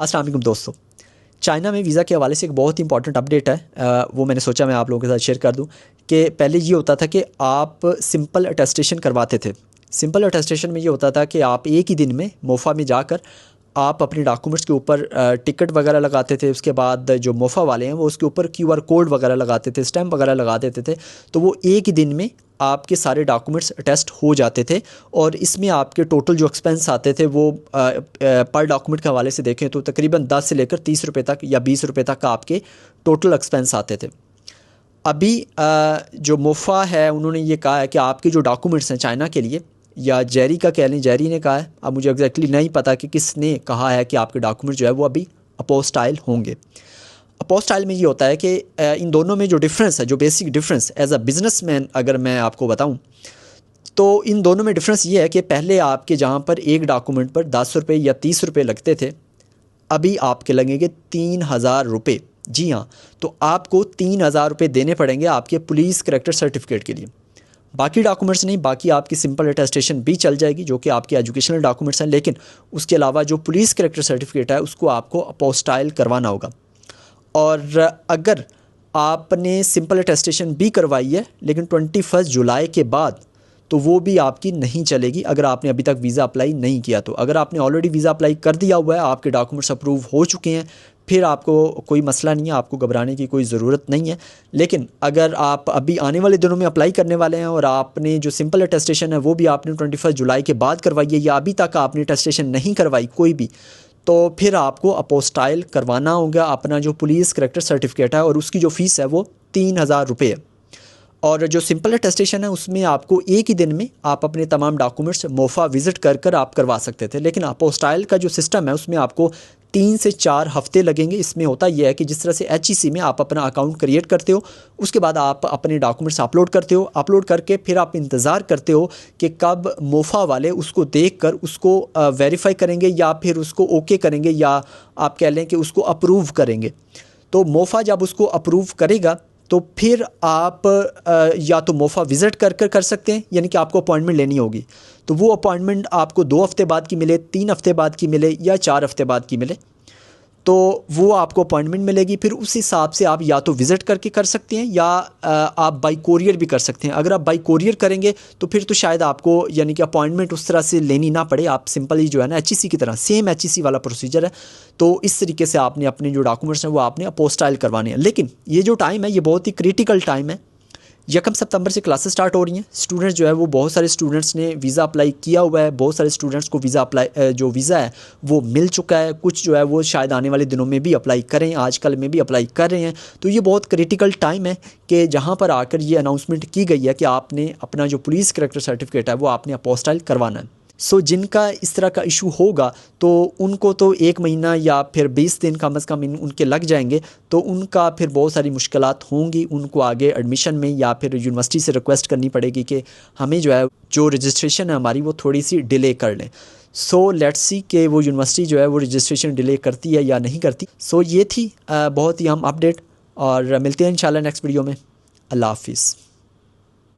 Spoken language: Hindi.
अस्सलाम वालेकुम दोस्तों। चाइना में वीज़ा के हवाले से एक बहुत ही इंपॉर्टेंट अपडेट है, वो मैंने सोचा मैं आप लोगों के साथ शेयर कर दूं कि पहले ये होता था कि आप सिंपल अटेस्टेशन करवाते थे। सिंपल अटेस्टेशन में ये होता था कि आप एक ही दिन में मोफ़ा में जाकर आप अपने डॉक्यूमेंट्स के ऊपर टिकट वगैरह लगाते थे। उसके बाद जो मोफ़ा वाले हैं वो उसके ऊपर क्यूआर कोड वगैरह लगाते थे, स्टैम्प वगैरह लगा देते थे, तो वो एक ही दिन में आपके सारे डॉक्यूमेंट्स अटेस्ट हो जाते थे। और इसमें आपके टोटल जो एक्सपेंस आते थे वो पर डॉक्यूमेंट के हवाले से देखें तो तकरीबन 10 से लेकर 30 रुपये तक या 20 रुपये तक का आपके टोटल एक्सपेंस आते थे। अभी जो मोफ़ा है उन्होंने ये कहा है कि आपके जो डॉक्यूमेंट्स हैं चाइना के लिए, या जेरी का कह लें, जेरी ने कहा है, अब मुझे एग्जैक्टली नहीं पता कि किसने कहा है कि आपके डॉक्यूमेंट जो है वो अभी अपोस्टाइल होंगे। अपोस्टाइल में ये होता है कि इन दोनों में जो डिफरेंस है, जो basic difference as a businessman अगर मैं आपको बताऊं तो इन दोनों में डिफरेंस ये है कि पहले आपके जहां पर एक डॉक्यूमेंट पर 10 रुपये या 30 रुपये लगते थे, अभी आपके लगेंगे 3000 रुपये। जी हाँ, तो आपको 3000 रुपये देने पड़ेंगे आपके पुलिस करैक्टर सर्टिफिकेट के लिए। बाकी डॉक्यूमेंट्स नहीं, बाकी आपकी सिंपल अटेस्टेशन भी चल जाएगी जो कि आपके एजुकेशनल डॉक्यूमेंट्स हैं, लेकिन उसके अलावा जो पुलिस करैक्टर सर्टिफिकेट है उसको आपको अपोस्टाइल करवाना होगा। और अगर आपने सिंपल अटेस्टेशन भी करवाई है लेकिन 21 जुलाई के बाद, तो वो भी आपकी नहीं चलेगी अगर आपने अभी तक वीज़ा अप्लाई नहीं किया। तो अगर आपने ऑलरेडी वीज़ा अप्लाई कर दिया हुआ है, आपके डॉक्यूमेंट्स अप्रूव हो चुके हैं, फिर आपको कोई मसला नहीं है, आपको घबराने की कोई ज़रूरत नहीं है। लेकिन अगर आप अभी आने वाले दिनों में अप्लाई करने वाले हैं और आपने जो सिंपल अटेस्टेशन है वो भी आपने 21 जुलाई के बाद करवाई है, या अभी तक आपने अटेस्टेशन नहीं करवाई कोई भी, तो फिर आपको अपोस्टाइल करवाना होगा अपना जो पुलिस करैक्टर सर्टिफिकेट है, और उसकी जो फ़ीस है वो 3000 रुपये है। और जो सिंपल अटेस्टेशन है उसमें आपको एक ही दिन में आप अपने तमाम डॉक्यूमेंट्स मोफ़ा विज़िट कर कर आप करवा सकते थे, लेकिन अपोस्टाइल का जो सिस्टम है उसमें आपको 3 से 4 हफ़्ते लगेंगे। इसमें होता यह है कि जिस तरह से HEC में आप अपना अकाउंट क्रिएट करते हो, उसके बाद आप अपने डॉक्यूमेंट्स अपलोड करते हो, अपलोड करके फिर आप इंतज़ार करते हो कि कब मोफ़ा वाले उसको देख कर उसको वेरीफाई करेंगे या फिर उसको ओके करेंगे, या आप कह लें कि उसको अप्रूव करेंगे। तो मोफ़ा जब उसको अप्रूव करेगा तो फिर आप या तो मोफ़ा विज़िट कर सकते हैं, यानी कि आपको अपॉइंटमेंट लेनी होगी। तो वो अपॉइंटमेंट आपको 2 हफ़्ते बाद की मिले, 3 हफ़्ते बाद की मिले या 4 हफ़्ते बाद की मिले, तो वो आपको अपॉइंटमेंट मिलेगी। फिर उस हिसाब से आप या तो विज़िट करके कर सकते हैं या आप बाई कोरियर भी कर सकते हैं। अगर आप बाई कोरियर करेंगे तो फिर तो शायद आपको यानी कि अपॉइंटमेंट उस तरह से लेनी ना पड़े, आप सिंपली जो है ना HEC की तरह सेम HEC वाला प्रोसीजर है। तो इस तरीके से आपने अपने जो डॉक्यूमेंट्स हैं वो आपने अपोस्टाइल करवाने हैं। लेकिन ये जो टाइम है ये बहुत ही क्रिटिकल टाइम है। 1 सितंबर से क्लासेस स्टार्ट हो रही हैं। स्टूडेंट्स जो है वो बहुत सारे स्टूडेंट्स ने वीज़ा अप्लाई किया हुआ है, बहुत सारे स्टूडेंट्स को जो वीज़ा है वो मिल चुका है, कुछ जो है वो शायद आने वाले दिनों में भी अप्लाई करें, आजकल में भी अप्लाई कर रहे हैं। तो ये बहुत क्रिटिकल टाइम है कि जहाँ पर आकर ये अनाउंसमेंट की गई है कि आपने अपना जो पुलिस करैक्टर सर्टिफिकेट है वो आपने अपोस्टाइल करवाना है। सो जिनका इस तरह का इशू होगा तो उनको तो 1 महीना या फिर 20 दिन कम से कम उनके लग जाएंगे, तो उनका फिर बहुत सारी मुश्किलात होंगी। उनको आगे एडमिशन में या फिर यूनिवर्सिटी से रिक्वेस्ट करनी पड़ेगी कि हमें जो है जो रजिस्ट्रेशन है हमारी वो थोड़ी सी डिले कर लें। सो लेट्स सी कि वो यूनिवर्सिटी जो है वो रजिस्ट्रेशन डिले करती है या नहीं करती। सो ये थी बहुत ही अहम अपडेट, और मिलते हैं इंशाल्लाह नेक्स्ट वीडियो में। अल्लाह हाफिज़।